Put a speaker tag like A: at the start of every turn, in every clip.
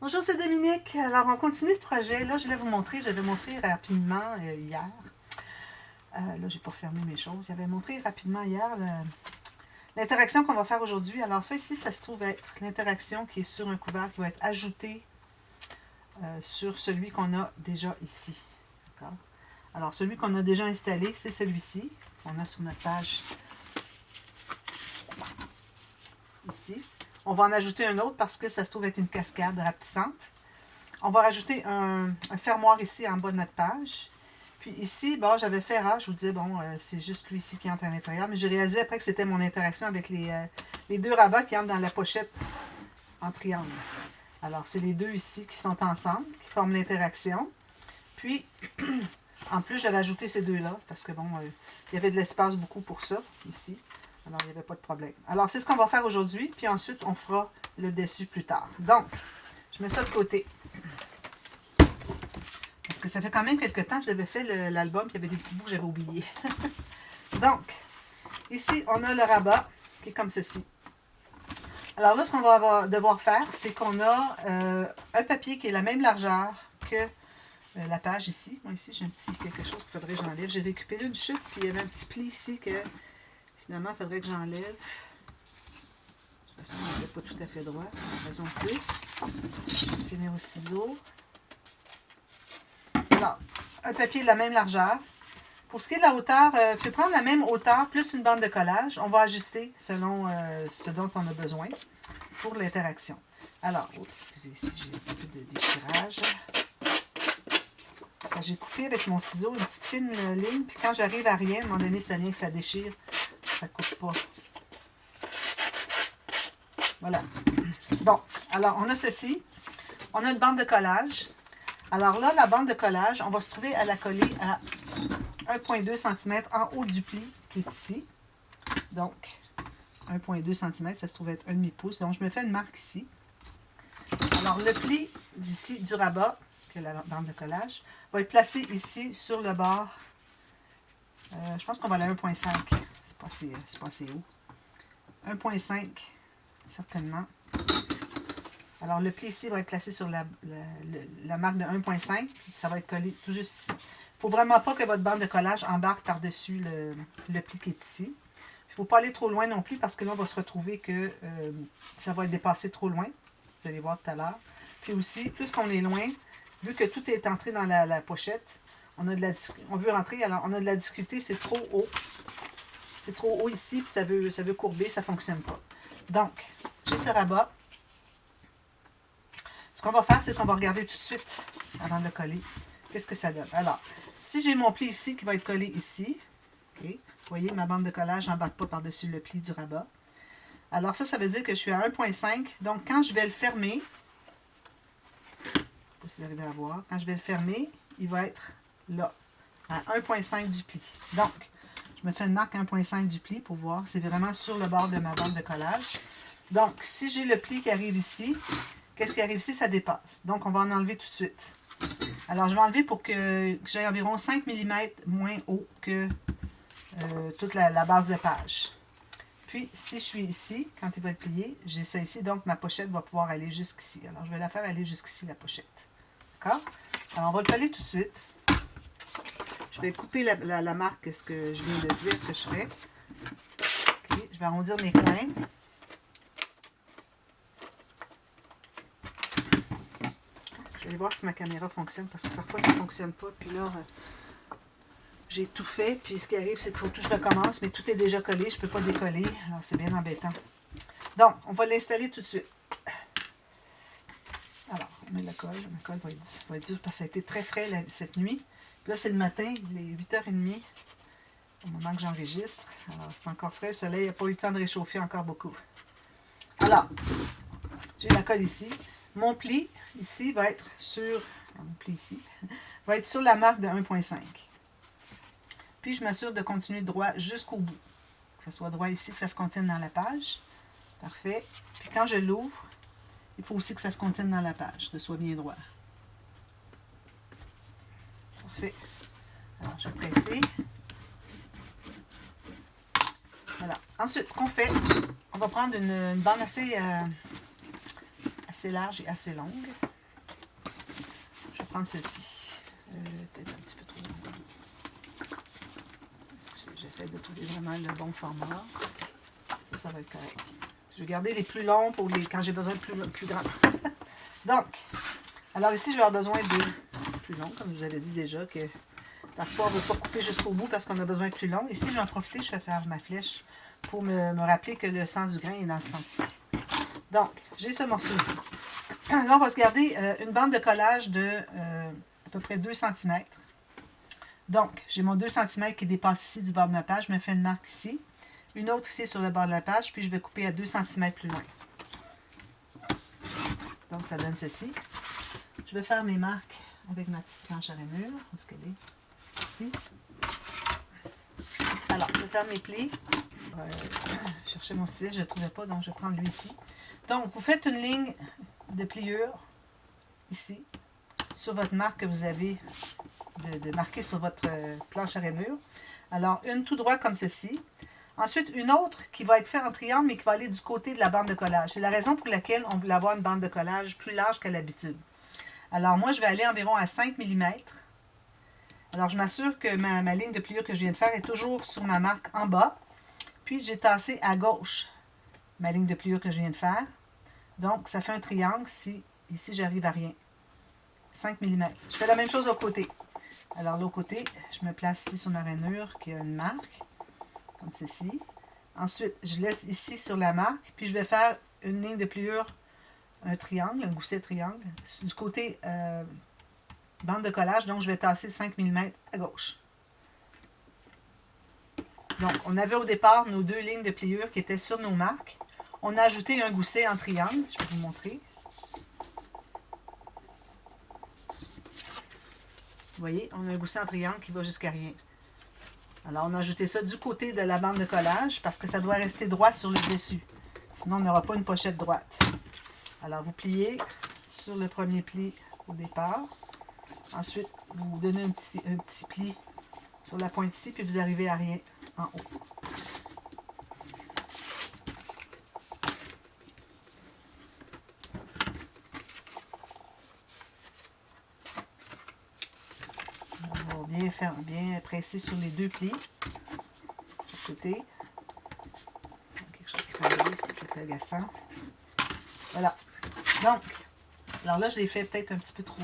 A: Bonjour, c'est Dominique. Alors, on continue le projet. Là, je vais vous montrer. J'avais montré rapidement hier. Là, j'ai pas fermé mes choses. J'avais montré rapidement hier l'interaction qu'on va faire aujourd'hui. Alors, ça ici, ça se trouve être l'interaction qui est sur un couvert qui va être ajoutée sur celui qu'on a déjà ici. D'accord? Alors, celui qu'on a déjà installé, c'est celui-ci. On a sur notre page ici. On va en ajouter un autre parce que ça se trouve être une cascade rapetissante. On va rajouter un fermoir ici en bas de notre page. Puis ici, bon, j'avais fait erreur. Je vous disais, bon, c'est juste lui ici qui entre à l'intérieur. Mais j'ai réalisé après que c'était mon interaction avec les deux rabats qui entrent dans la pochette en triangle. Alors, c'est les deux ici qui sont ensemble, qui forment l'interaction. Puis, en plus, j'avais ajouté ces deux-là parce que, bon, il y avait de l'espace beaucoup pour ça, ici. Alors, il n'y avait pas de problème. Alors, c'est ce qu'on va faire aujourd'hui. Puis ensuite, on fera le dessus plus tard. Donc, je mets ça de côté. Parce que ça fait quand même quelques temps que j'avais fait l'album, puis il y avait des petits bouts que j'avais oubliés. Donc, ici, on a le rabat, qui est comme ceci. Alors là, ce qu'on va devoir faire, c'est qu'on a un papier qui est la même largeur que la page ici. Moi, ici, j'ai un petit quelque chose qu'il faudrait que j'enlève. J'ai récupéré une chute, puis il y avait un petit pli ici que, finalement, il faudrait que j'enlève. De toute façon, il n'est pas tout à fait droit. Raison de plus. Je vais finir au ciseau. Alors, un papier de la même largeur. Pour ce qui est de la hauteur, vous pouvez prendre la même hauteur plus une bande de collage. On va ajuster selon ce dont on a besoin pour l'interaction. Alors, excusez, ici j'ai un petit peu de déchirage. J'ai coupé avec mon ciseau une petite fine ligne, puis quand j'arrive à rien, à un moment donné, ça vient que ça déchire. Ça ne coupe pas. Voilà. Bon, alors on a ceci. On a une bande de collage. Alors là, la bande de collage, on va se trouver à la coller à 1,2 cm en haut du pli qui est ici. Donc, 1,2 cm, ça se trouve être 1,5 pouce. Donc, je me fais une marque ici. Alors, le pli d'ici du rabat, qui est la bande de collage, va être placé ici sur le bord. Je pense qu'on va aller à 1,5. C'est pas assez haut. 1,5, certainement. Alors, le pli ici va être placé sur la marque de 1,5. Ça va être collé tout juste ici. Il ne faut vraiment pas que votre bande de collage embarque par-dessus le pli qui est ici. Il ne faut pas aller trop loin non plus parce que là, on va se retrouver que ça va être dépassé trop loin. Vous allez voir tout à l'heure. Puis aussi, plus qu'on est loin, vu que tout est entré dans la pochette, on veut rentrer, alors on a de la difficulté, c'est trop haut. C'est trop haut ici, puis ça veut courber, ça ne fonctionne pas. Donc, j'ai ce rabat. Ce qu'on va faire, c'est qu'on va regarder tout de suite, avant de le coller, qu'est-ce que ça donne. Alors, si j'ai mon pli ici qui va être collé ici, okay, vous voyez, ma bande de collage n'embarque pas par-dessus le pli du rabat. Alors ça veut dire que je suis à 1,5. Donc, quand je vais le fermer, je ne sais pas si vous arrivez à voir, quand je vais le fermer, il va être là, à 1,5 du pli. Donc, je me fais une marque 1,5 du pli pour voir, c'est vraiment sur le bord de ma bande de collage. Donc, si j'ai le pli qui arrive ici, qu'est-ce qui arrive ici? Ça dépasse. Donc, on va en enlever tout de suite. Alors, je vais enlever pour que j'aie environ 5 mm moins haut que toute la base de page. Puis, si je suis ici, quand il va être plié, j'ai ça ici. Donc, ma pochette va pouvoir aller jusqu'ici. Alors, je vais la faire aller jusqu'ici, la pochette. D'accord? Alors, on va le coller tout de suite. Je vais couper la marque, ce que je viens de dire que je ferai. Okay. Je vais arrondir mes coins. Je vais aller voir si ma caméra fonctionne, parce que parfois ça ne fonctionne pas. Puis là, j'ai tout fait. Puis ce qui arrive, c'est qu'il faut tout que je recommence, mais tout est déjà collé. Je ne peux pas décoller. Alors, c'est bien embêtant. Donc, on va l'installer tout de suite. Alors, on met la colle. La colle va être dure parce que ça a été très frais cette nuit. Puis là, c'est le matin, il est 8h30 au moment que j'enregistre. Alors, c'est encore frais. Le soleil n'a pas eu le temps de réchauffer encore beaucoup. Alors, j'ai la colle ici. Mon pli, ici, va être sur... Mon pli ici va être sur la marque de 1,5. Puis, je m'assure de continuer droit jusqu'au bout. Que ce soit droit ici, que ça se contienne dans la page. Parfait. Puis, quand je l'ouvre, il faut aussi que ça se contienne dans la page, que ce soit bien droit. Parfait. Alors, je vais presser. Voilà. Ensuite, ce qu'on fait, on va prendre une bande assez large et assez longue. prendre celle-ci. Peut-être un petit peu trop long. Excusez, j'essaie de trouver vraiment le bon format. Ça va être correct. Je vais garder les plus longs pour quand j'ai besoin de plus grands. Donc, alors ici, je vais avoir besoin de plus longs, comme je vous avais dit déjà, que parfois, on ne veut pas couper jusqu'au bout parce qu'on a besoin de plus long. Ici, je vais en profiter, je vais faire ma flèche pour me rappeler que le sens du grain est dans ce sens-ci. Donc, j'ai ce morceau ici. Là, on va se garder une bande de collage de à peu près 2 cm. Donc, j'ai mon 2 cm qui dépasse ici du bord de ma page. Je me fais une marque ici. Une autre ici sur le bord de la page. Puis, je vais couper à 2 cm plus loin. Donc, ça donne ceci. Je vais faire mes marques avec ma petite planche à rainure. Où est-ce qu'elle est? Ici. Alors, je vais faire mes plis. Je cherchais mon ciseau, je ne le trouvais pas, donc je vais prendre lui ici. Donc, vous faites une ligne de pliure ici, sur votre marque que vous avez de marquer sur votre planche à rainure. Alors, une tout droit comme ceci. Ensuite, une autre qui va être faite en triangle, mais qui va aller du côté de la bande de collage. C'est la raison pour laquelle on voulait avoir une bande de collage plus large qu'à l'habitude. Alors, moi, je vais aller environ à 5 mm. Alors, je m'assure que ma ligne de pliure que je viens de faire est toujours sur ma marque en bas. Puis, j'ai tassé à gauche ma ligne de pliure que je viens de faire. Donc, ça fait un triangle si ici, j'arrive à rien. 5 mm. Je fais la même chose au côté. Alors, l'autre côté, je me place ici sur ma rainure qui a une marque, comme ceci. Ensuite, je laisse ici sur la marque, puis je vais faire une ligne de pliure, un triangle, un gousset triangle, du côté bande de collage. Donc, je vais tasser 5 mm à gauche. Donc, on avait au départ nos 2 lignes de pliure qui étaient sur nos marques. On a ajouté un gousset en triangle. Je vais vous montrer. Vous voyez, on a un gousset en triangle qui va jusqu'à rien. Alors, on a ajouté ça du côté de la bande de collage parce que ça doit rester droit sur le dessus. Sinon, on n'aura pas une pochette droite. Alors, vous pliez sur le premier pli au départ. Ensuite, vous donnez un petit pli sur la pointe ici, puis vous arrivez à rien en haut. On va bien presser sur les 2 plis. De côté. Quelque chose qui fait mal ici, qui est agaçant. Voilà. Donc, alors là, je l'ai fait peut-être un petit peu trop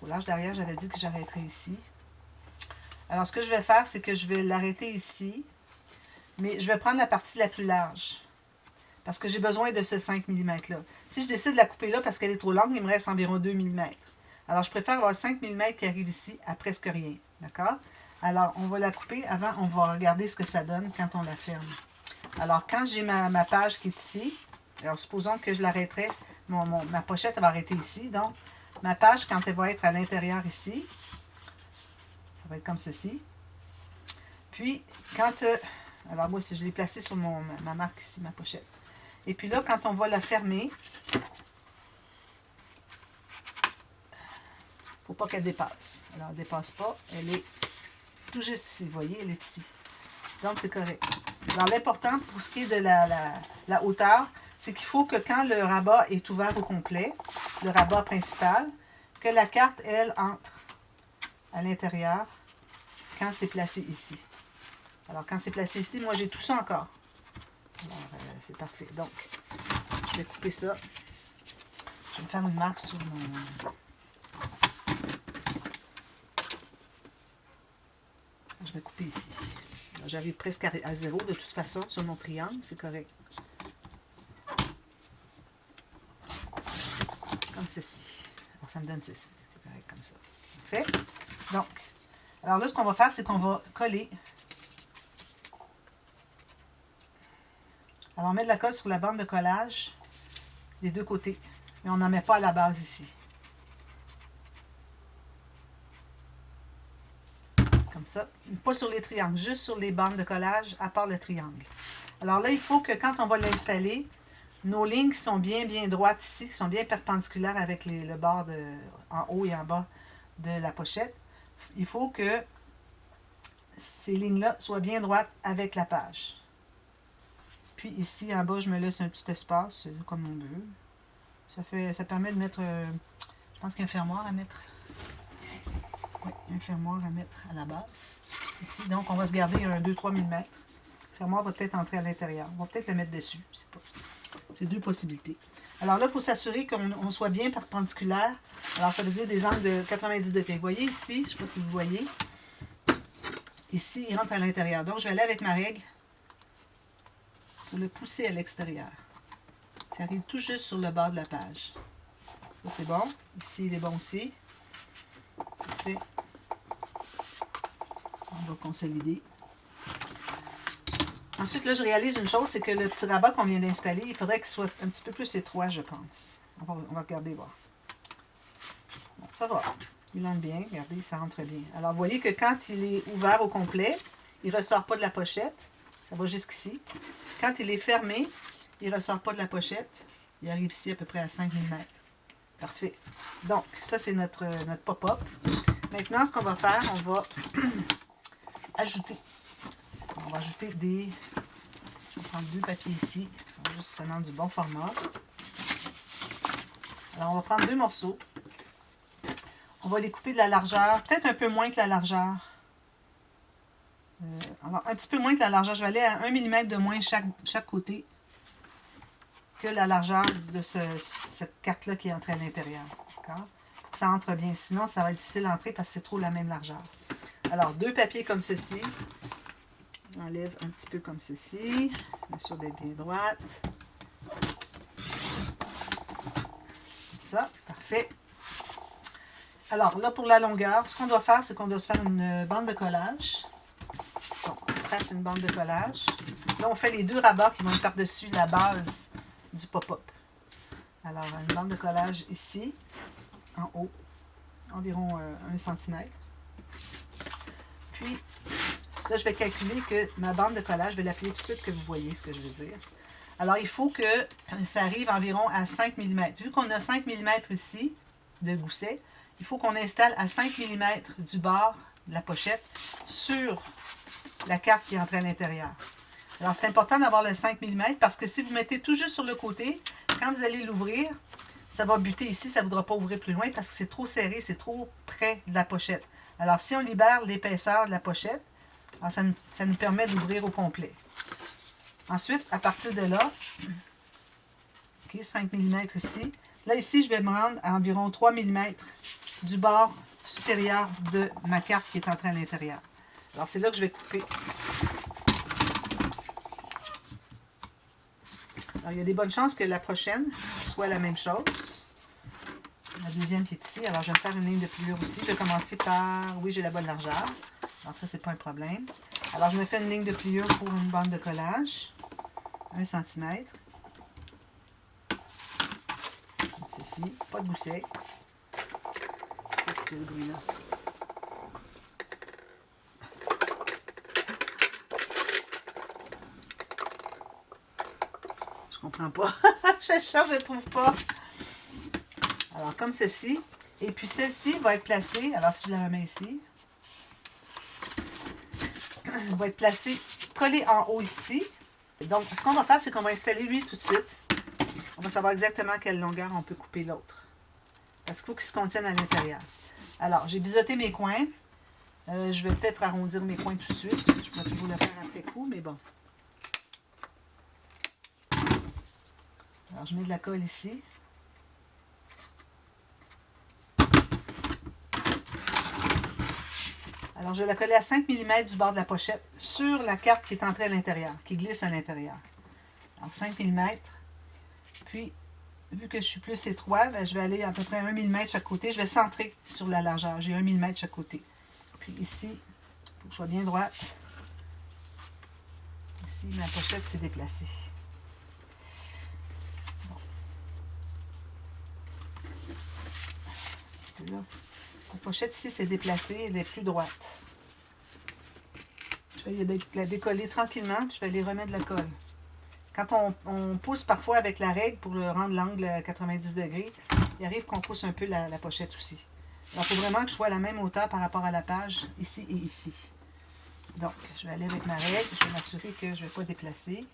A: large derrière. J'avais dit que j'arrêterais ici. Alors, ce que je vais faire, c'est que je vais l'arrêter ici, mais je vais prendre la partie la plus large, parce que j'ai besoin de ce 5 mm-là. Si je décide de la couper là, parce qu'elle est trop longue, il me reste environ 2 mm. Alors, je préfère avoir 5 mm qui arrive ici à presque rien. D'accord? Alors, on va la couper. Avant, on va regarder ce que ça donne quand on la ferme. Alors, quand j'ai ma page qui est ici, alors supposons que je l'arrêterai, ma pochette va arrêter ici. Donc, ma page, quand elle va être à l'intérieur ici, ça va être comme ceci. Puis, quand... alors, moi, si je l'ai placée sur ma marque ici, ma pochette. Et puis là, quand on va la fermer, il ne faut pas qu'elle dépasse. Alors, elle ne dépasse pas. Elle est tout juste ici. Vous voyez, elle est ici. Donc, c'est correct. Alors, l'important pour ce qui est de la hauteur, c'est qu'il faut que quand le rabat est ouvert au complet, le rabat principal, que la carte, elle, entre à l'intérieur quand c'est placé ici. Alors, quand c'est placé ici, moi, j'ai tout ça encore. Alors, c'est parfait. Donc, je vais couper ça. Je vais me faire une marque sur mon... Je vais couper ici. J'arrive presque à 0 de toute façon sur mon triangle. C'est correct. Comme ceci. Alors, ça me donne ceci. C'est correct comme ça. Parfait. Donc, alors là, ce qu'on va faire, c'est qu'on va coller. Alors, on met de la colle sur la bande de collage des 2 côtés. Mais on n'en met pas à la base ici. Comme ça. Pas sur les triangles, juste sur les bandes de collage, à part le triangle. Alors là, il faut que quand on va l'installer, nos lignes sont bien droites ici, qui sont bien perpendiculaires avec le bord en haut et en bas de la pochette. Il faut que ces lignes-là soient bien droites avec la page. Puis ici, en bas, je me laisse un petit espace, comme on veut. Ça permet de mettre... je pense qu'il y a un fermoir à mettre. Oui, un fermoir à mettre à la base. Ici, donc, on va se garder un 2-3 mm. Le fermoir va peut-être entrer à l'intérieur. On va peut-être le mettre dessus. Je sais pas. C'est deux possibilités. Alors là, il faut s'assurer qu'on soit bien perpendiculaire. Alors, ça veut dire des angles de 90 degrés. Vous voyez ici, je ne sais pas si vous voyez. Ici, il rentre à l'intérieur. Donc, je vais aller avec ma règle pour le pousser à l'extérieur. Ça arrive tout juste sur le bord de la page. Ça, c'est bon. Ici, il est bon aussi. Parfait. On va consolider. Ensuite, là, je réalise une chose, c'est que le petit rabat qu'on vient d'installer, il faudrait qu'il soit un petit peu plus étroit, je pense. On va regarder, voir. Bon, ça va. Il entre bien. Regardez, ça rentre bien. Alors, vous voyez que quand il est ouvert au complet, il ne ressort pas de la pochette. Ça va jusqu'ici. Quand il est fermé, il ne ressort pas de la pochette. Il arrive ici à peu près à 5 mm. Parfait. Donc, ça, c'est notre pop-up. Maintenant, ce qu'on va faire, on va ajouter. On va ajouter des... Je vais prendre 2 papiers ici. On va juste prendre du bon format. Alors, on va prendre 2 morceaux. On va les couper de la largeur, peut-être un peu moins que la largeur. Alors, un petit peu moins que la largeur. Je vais aller à 1 mm de moins chaque côté que la largeur de cette carte-là qui est entrée à l'intérieur. D'accord? Pour que ça entre bien. Sinon, ça va être difficile d'entrer parce que c'est trop la même largeur. Alors, 2 papiers comme ceci. J'enlève un petit peu comme ceci. Bien sûr d'être bien droite. Comme ça, parfait. Alors, là, pour la longueur, ce qu'on doit faire, c'est qu'on doit se faire une bande de collage. Donc, on trace une bande de collage. Là, on fait les 2 rabats qui vont être par-dessus la base du pop-up. Alors, une bande de collage ici, en haut, environ 1 cm. Puis, là, je vais calculer que ma bande de collage, je vais l'appuyer tout de suite que vous voyez ce que je veux dire. Alors, il faut que ça arrive environ à 5 mm. Vu qu'on a 5 mm ici, de gousset, il faut qu'on installe à 5 mm du bord de la pochette sur la carte qui est entrée à l'intérieur. Alors, c'est important d'avoir le 5 mm parce que si vous mettez tout juste sur le côté, quand vous allez l'ouvrir, ça va buter ici, ça ne voudra pas ouvrir plus loin parce que c'est trop serré, c'est trop près de la pochette. Alors, si on libère l'épaisseur de la pochette, alors ça nous permet d'ouvrir au complet. Ensuite, à partir de là, okay, 5 mm ici. Là, ici, je vais me rendre à environ 3 mm du bord supérieur de ma carte qui est entrée à l'intérieur. Alors, c'est là que je vais couper. Alors, il y a des bonnes chances que la prochaine soit la même chose. La deuxième qui est ici. Alors, je vais me faire une ligne de pliure aussi. Je vais commencer par... Oui, j'ai la bonne largeur. Donc, ça, c'est pas un problème. Alors, je me fais une ligne de pliure pour une bande de collage. 1 cm. Comme ceci. Pas de gousset. Le bruit là. Je comprends pas. Je cherche, je ne trouve pas. Alors, comme ceci. Et puis, celle-ci va être placée. Alors, si je la remets ici. Elle va être placée, collée en haut ici. Donc, ce qu'on va faire, c'est qu'on va installer lui tout de suite. On va savoir exactement quelle longueur on peut couper l'autre. Parce qu'il faut qu'il se contienne à l'intérieur. Alors, j'ai biseauté mes coins. Je vais peut-être arrondir mes coins tout de suite. Je pourrais toujours le faire après coup, mais bon. Alors, je mets de la colle ici. Alors, je vais la coller à 5 mm du bord de la pochette sur la carte qui est entrée à l'intérieur, qui glisse à l'intérieur. Alors, 5 mm. Puis, vu que je suis plus étroit, ben, je vais aller à peu près 1 mm chaque côté. Je vais centrer sur la largeur. J'ai 1 mm chaque côté. Puis ici, il faut que je sois bien droite. Ici, ma pochette s'est déplacée. Bon. Un petit peu là. La pochette ici s'est déplacée, elle est plus droite. Je vais la décoller tranquillement, puis je vais aller remettre de la colle. Quand on pousse parfois avec la règle pour le rendre l'angle à 90 degrés, il arrive qu'on pousse un peu la pochette aussi. Alors, il faut vraiment que je sois à la même hauteur par rapport à la page, ici et ici. Donc, je vais aller avec ma règle, je vais m'assurer que je ne vais pas déplacer.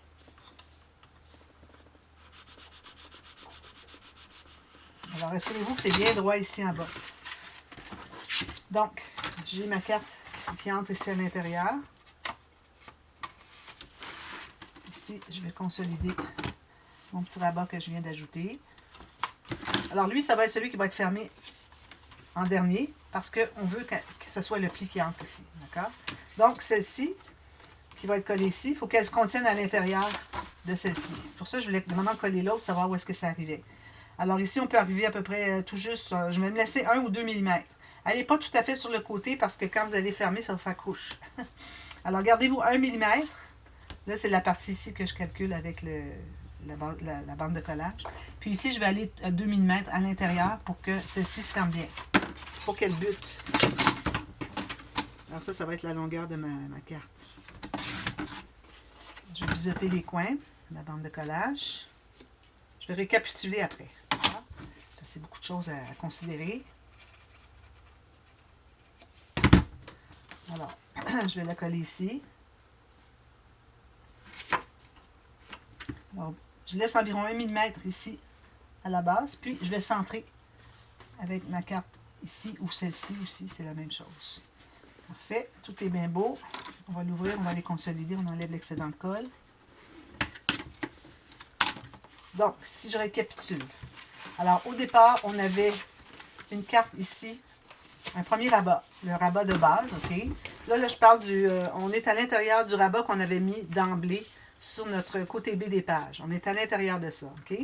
A: Alors, assurez-vous que c'est bien droit ici en bas. Donc, j'ai ma carte qui entre ici à l'intérieur. Ici, je vais consolider mon petit rabat que je viens d'ajouter. Alors, lui, ça va être celui qui va être fermé en dernier parce qu'on veut que ce soit le pli qui entre ici. D'accord? Donc, celle-ci, qui va être collée ici, il faut qu'elle se contienne à l'intérieur de celle-ci. Pour ça, je voulais vraiment coller l'autre, savoir où est-ce que ça arrivait. Alors ici, on peut arriver à peu près tout juste, je vais me laisser 1 ou 2 mm. Allez pas tout à fait sur le côté parce que quand vous allez fermer, ça va faire couche. Alors, gardez-vous 1 mm. Là, c'est la partie ici que je calcule avec la bande de collage. Puis ici, je vais aller à 2 mm à l'intérieur pour que celle-ci se ferme bien. Pour qu'elle bute. Alors ça va être la longueur de ma carte. Je vais biseauter les coins, la bande de collage. Je vais récapituler après. C'est beaucoup de choses à considérer. Alors, je vais la coller ici. Alors, je laisse environ 1 mm ici à la base, puis je vais centrer avec ma carte ici ou celle-ci aussi, c'est la même chose. Parfait, tout est bien beau. On va l'ouvrir, on va les consolider, on enlève l'excédent de colle. Donc, si je récapitule. Alors, au départ, on avait une carte ici, un premier rabat, le rabat de base, OK? Là, je parle on est à l'intérieur du rabat qu'on avait mis d'emblée sur notre côté B des pages. On est à l'intérieur de ça, OK?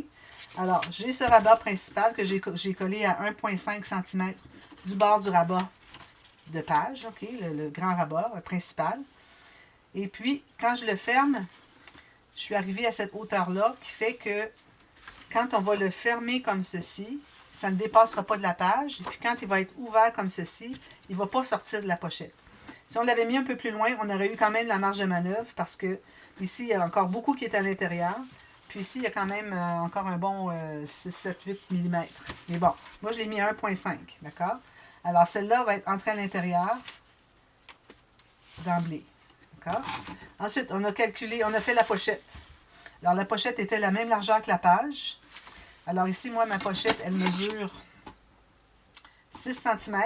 A: Alors, j'ai ce rabat principal que j'ai collé à 1,5 cm du bord du rabat de page, OK? Le grand rabat principal. Et puis, quand je le ferme, je suis arrivée à cette hauteur-là qui fait que quand on va le fermer comme ceci, ça ne dépassera pas de la page. Et puis quand il va être ouvert comme ceci, il ne va pas sortir de la pochette. Si on l'avait mis un peu plus loin, on aurait eu quand même la marge de manœuvre parce que ici, il y a encore beaucoup qui est à l'intérieur. Puis ici, il y a quand même encore un bon 6, 7, 8 mm. Mais bon, moi je l'ai mis à 1,5, d'accord? Alors celle-là va être entrée à l'intérieur d'emblée. D'accord? Ensuite, on a calculé, on a fait la pochette. Alors la pochette était la même largeur que la page. Alors ici, moi, ma pochette, elle mesure 6 cm.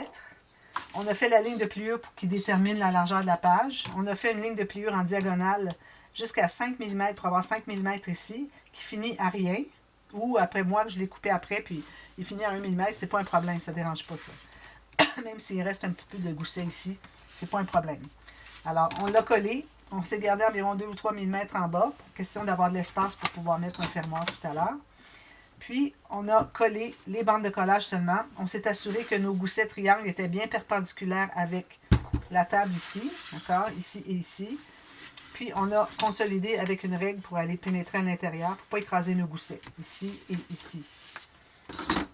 A: On a fait la ligne de pliure qui détermine la largeur de la page. On a fait une ligne de pliure en diagonale jusqu'à 5 mm pour avoir 5 mm ici, qui finit à rien. Ou après moi, je l'ai coupé après, puis il finit à 1 mm. C'est pas un problème, ça ne dérange pas ça. Même s'il reste un petit peu de gousset ici, c'est pas un problème. Alors, on l'a collé. On s'est gardé environ 2 ou 3 mm en bas, pour question d'avoir de l'espace pour pouvoir mettre un fermoir tout à l'heure. Puis, on a collé les bandes de collage seulement. On s'est assuré que nos goussets triangles étaient bien perpendiculaires avec la table ici, d'accord, ici et ici. Puis, on a consolidé avec une règle pour aller pénétrer à l'intérieur, pour ne pas écraser nos goussets, ici et ici.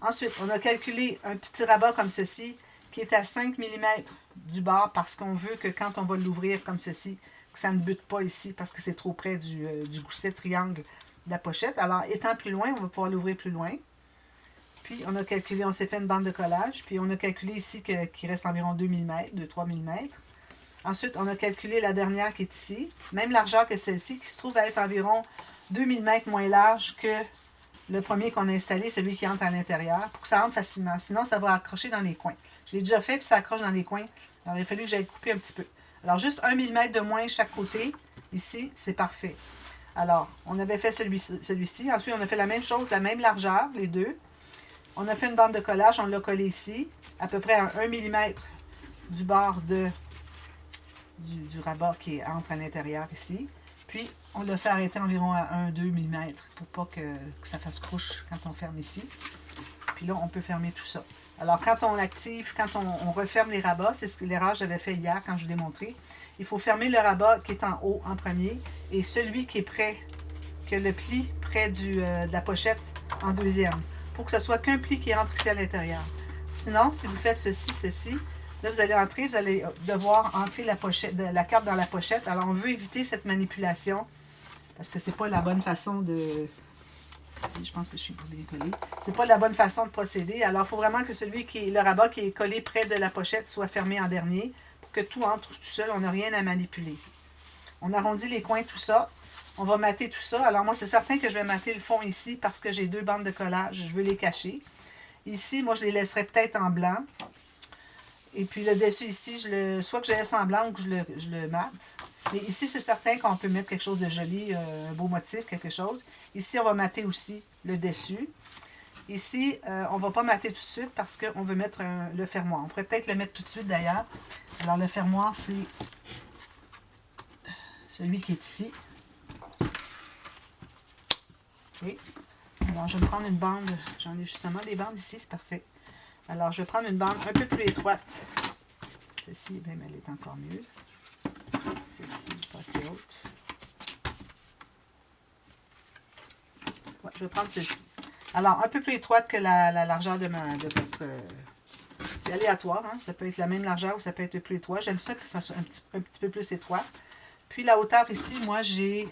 A: Ensuite, on a calculé un petit rabat comme ceci, qui est à 5 mm du bord, parce qu'on veut que quand on va l'ouvrir comme ceci, que ça ne bute pas ici, parce que c'est trop près du gousset triangle de la pochette. Alors, étant plus loin, on va pouvoir l'ouvrir plus loin. Puis, on a calculé, on s'est fait une bande de collage. Puis, on a calculé ici qu'il reste environ 2 mm, 2-3 mm. Ensuite, on a calculé la dernière qui est ici. Même largeur que celle-ci, qui se trouve à être environ 2 mm moins large que le premier qu'on a installé, celui qui entre à l'intérieur, pour que ça rentre facilement. Sinon, ça va accrocher dans les coins. Je l'ai déjà fait, puis ça accroche dans les coins. Alors, il a fallu que j'aille couper un petit peu. Alors, juste 1 mm de moins chaque côté. Ici, c'est parfait. Alors, on avait fait celui-ci. Ensuite, on a fait la même chose, la même largeur, les deux. On a fait une bande de collage, on l'a collé ici, à peu près à 1 mm du bord du rabat qui entre à l'intérieur ici. Puis, on l'a fait arrêter environ à 1-2 mm pour pas que ça fasse couche quand on ferme ici. Puis là, on peut fermer tout ça. Alors, quand on active, quand on referme les rabats, c'est ce que l'erreur que j'avais fait hier quand je vous ai montré. Il faut fermer le rabat qui est en haut en premier et celui qui est près, que le pli près de la pochette en deuxième, pour que ce soit qu'un pli qui rentre ici à l'intérieur. Sinon, si vous faites ceci, là vous allez entrer, vous allez devoir entrer la carte dans la pochette. Alors, on veut éviter cette manipulation parce que c'est pas la bonne façon de... Je pense que je suis pas bien collée. C'est pas la bonne façon de procéder. Alors, il faut vraiment que le rabat qui est collé près de la pochette soit fermé en dernier pour que tout entre tout seul. On n'a rien à manipuler. On arrondit les coins, tout ça. On va mater tout ça. Alors, moi, c'est certain que je vais mater le fond ici parce que j'ai deux bandes de collage. Je veux les cacher. Ici, moi, je les laisserai peut-être en blanc. Et puis le dessus ici, soit que je laisse en blanc ou que je le mate. Mais ici, c'est certain qu'on peut mettre quelque chose de joli, un beau motif, quelque chose. Ici, on va mater aussi le dessus. Ici, on ne va pas mater tout de suite parce qu'on veut mettre le fermoir. On pourrait peut-être le mettre tout de suite d'ailleurs. Alors le fermoir, c'est celui qui est ici. Okay. Alors je vais prendre une bande. J'en ai justement des bandes ici, c'est parfait. Alors je vais prendre une bande un peu plus étroite. Celle-ci, bien, elle est encore mieux. Celle-ci, pas assez haute. Ouais, je vais prendre celle-ci. Alors, un peu plus étroite que la largeur de votre... c'est aléatoire, hein? Ça peut être la même largeur ou ça peut être plus étroit. J'aime ça que ça soit un petit peu plus étroit. Puis la hauteur ici, moi j'ai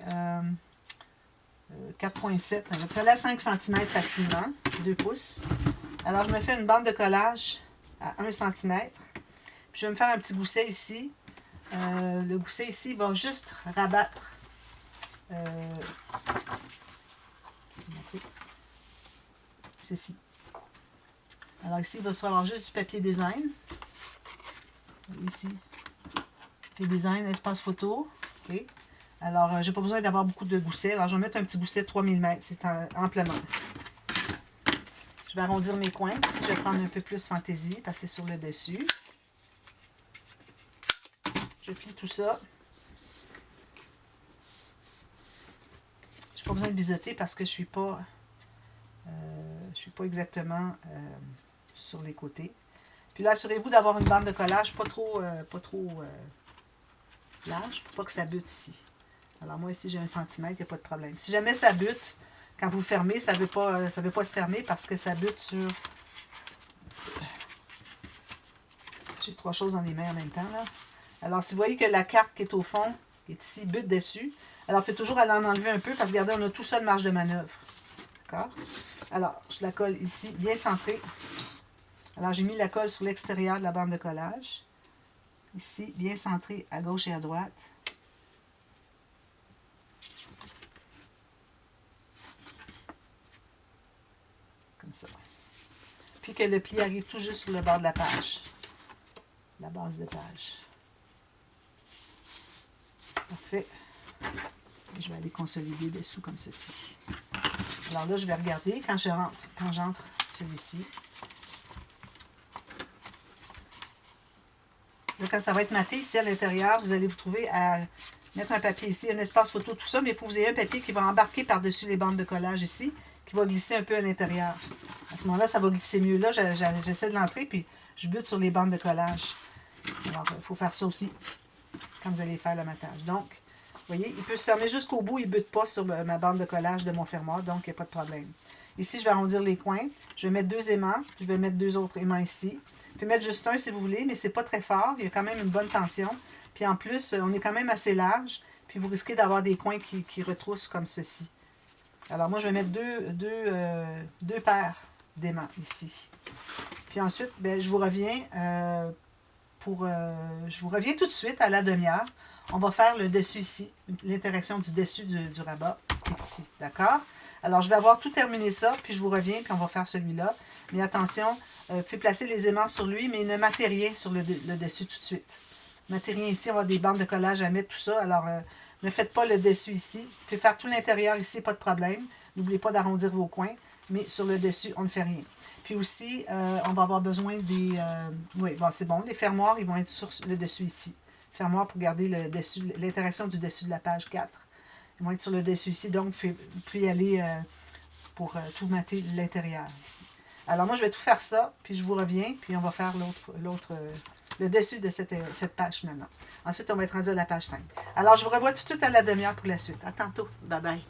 A: 4,7. Il me fallait 5 cm facilement, 2 pouces. Alors, je me fais une bande de collage à 1 cm. Puis je vais me faire un petit gousset ici. Le gousset ici va juste rabattre ceci. Alors ici, il va se avoir juste du papier design. Ici, papier design, espace photo. Okay. Alors, j'ai pas besoin d'avoir beaucoup de goussets. Alors, je vais mettre un petit gousset de 3 mm. C'est amplement. Je vais arrondir mes coins. Ici, je vais prendre un peu plus fantaisie, passer sur le dessus. Je plie tout ça. Je n'ai pas besoin de biseauter parce que je ne suis pas exactement sur les côtés. Puis là, assurez-vous d'avoir une bande de collage pas trop large pour pas que ça bute ici. Alors moi ici j'ai 1 cm, il n'y a pas de problème. Si jamais ça bute, quand vous fermez, ça ne veut pas se fermer parce que ça bute sur... J'ai 3 choses dans les mains en même temps. Là. Alors si vous voyez que la carte qui est au fond, qui est ici, bute dessus, alors il faut toujours aller en enlever un peu parce que regardez, on a tout ça de marge de manœuvre. D'accord? Alors, je la colle ici, bien centrée. Alors, j'ai mis la colle sur l'extérieur de la bande de collage. Ici, bien centrée à gauche et à droite. Comme ça. Puis que le pli arrive tout juste sur le bord de la page. La base de page. Parfait. Et je vais aller consolider dessous comme ceci. Alors là, je vais regarder quand j'entre celui-ci. Là, quand ça va être maté, ici à l'intérieur, vous allez vous trouver à mettre un papier ici, un espace photo, tout ça, mais il faut que vous ayez un papier qui va embarquer par-dessus les bandes de collage ici, qui va glisser un peu à l'intérieur. À ce moment-là, ça va glisser mieux. Là, j'essaie de l'entrer, puis je bute sur les bandes de collage. Alors, il faut faire ça aussi quand vous allez faire le matage. Donc, vous voyez, il peut se fermer jusqu'au bout, il ne bute pas sur ma bande de collage de mon fermoir, donc il n'y a pas de problème. Ici, je vais arrondir les coins. Je vais mettre 2 aimants. Je vais mettre 2 autres aimants ici. Vous pouvez mettre juste un si vous voulez, mais ce n'est pas très fort. Il y a quand même une bonne tension. Puis en plus, on est quand même assez large. Puis vous risquez d'avoir des coins qui retroussent comme ceci. Alors moi, je vais mettre deux paires d'aimants ici. Puis ensuite, bien, je vous reviens tout de suite à la demi-heure. On va faire le dessus ici, l'interaction du dessus du rabat est ici, d'accord? Alors, je vais avoir tout terminé ça, puis je vous reviens, puis on va faire celui-là. Mais attention, faites placer les aimants sur lui, mais ne matez rien sur le dessus tout de suite. Matez rien ici, on va avoir des bandes de collage à mettre, tout ça. Alors, ne faites pas le dessus ici. Vous pouvez faire tout l'intérieur ici, pas de problème. N'oubliez pas d'arrondir vos coins, mais sur le dessus, on ne fait rien. Puis aussi, on va avoir besoin des... oui, bon, c'est bon, les fermoirs, ils vont être sur le dessus ici. Fermoir pour garder l'interaction du dessus de la page 4. Ils vont être sur le dessus ici, donc vous pouvez y aller pour tout mater l'intérieur ici. Alors moi, je vais tout faire ça, puis je vous reviens, puis on va faire le dessus de cette page finalement. Ensuite, on va être rendu à la page 5. Alors, je vous revois tout de suite à la demi-heure pour la suite. À tantôt. Bye bye.